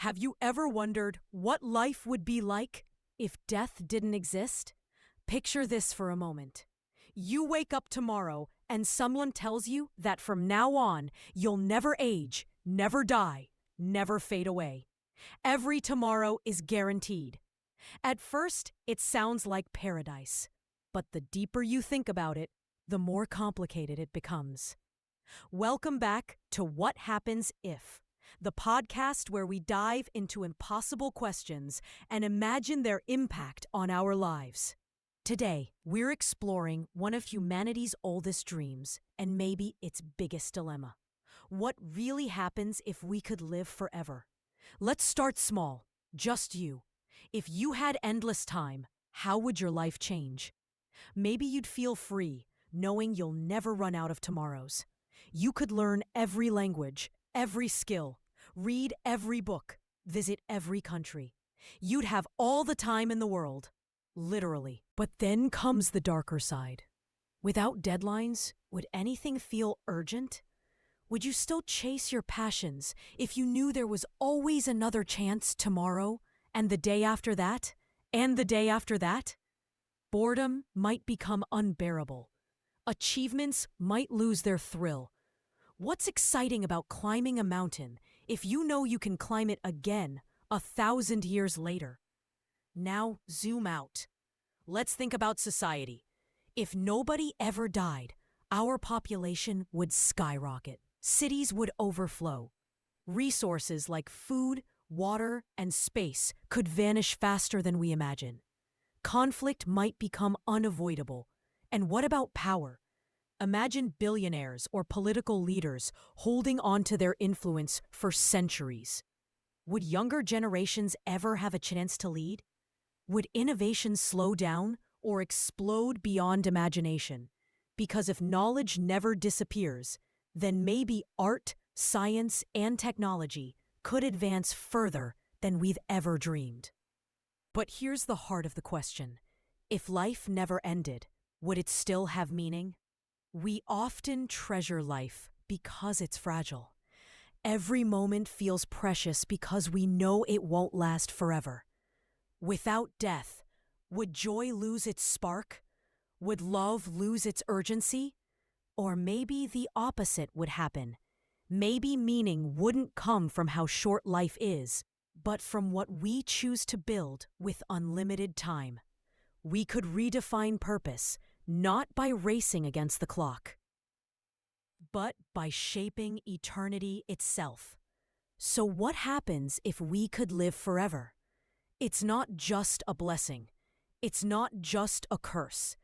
Have you ever wondered what life would be like if death didn't exist? Picture this for a moment. You wake up tomorrow and someone tells you that from now on, you'll never age, never die, never fade away. Every tomorrow is guaranteed. At first, it sounds like paradise, but the deeper you think about it, the more complicated it becomes. Welcome back to What Happens If, the podcast where we dive into impossible questions and imagine their impact on our lives. Today, we're exploring one of humanity's oldest dreams and maybe its biggest dilemma. What really happens if we could live forever? Let's start small, just you. If you had endless time, how would your life change? Maybe you'd feel free, knowing you'll never run out of tomorrows. You could learn every language, every skill, read every book, visit every country. You'd have all the time in the world, literally. But then comes the darker side. Without deadlines, would anything feel urgent? Would you still chase your passions if you knew there was always another chance tomorrow, and the day after that, and the day after that? Boredom might become unbearable. Achievements might lose their thrill. What's exciting about climbing a mountain if you know you can climb it again 1,000 years later? Now zoom out. Let's think about society. If nobody ever died, our population would skyrocket. Cities would overflow. Resources like food, water, and space could vanish faster than we imagine. Conflict might become unavoidable. And what about power? Imagine billionaires or political leaders holding on to their influence for centuries. Would younger generations ever have a chance to lead? Would innovation slow down or explode beyond imagination? Because if knowledge never disappears, then maybe art, science, and technology could advance further than we've ever dreamed. But here's the heart of the question. If life never ended, would it still have meaning? We often treasure life because it's fragile. Every moment feels precious because we know it won't last forever. Without death, would joy lose its spark? Would love lose its urgency? Or maybe the opposite would happen. Maybe meaning wouldn't come from how short life is, but from what we choose to build with unlimited time. We could redefine purpose, not by racing against the clock, but by shaping eternity itself. So what happens if we could live forever? It's not just a blessing. It's not just a curse.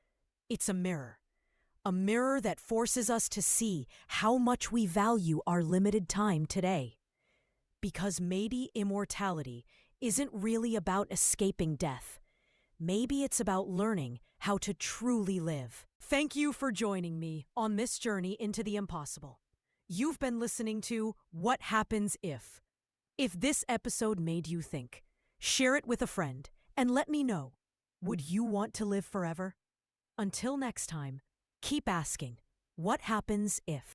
It's a mirror. A mirror that forces us to see how much we value our limited time today. Because maybe immortality isn't really about escaping death. Maybe it's about learning how to truly live. Thank you for joining me on this journey into the impossible. You've been listening to What Happens If. If this episode made you think, share it with a friend and let me know. Would you want to live forever? Until next time, keep asking, what happens if?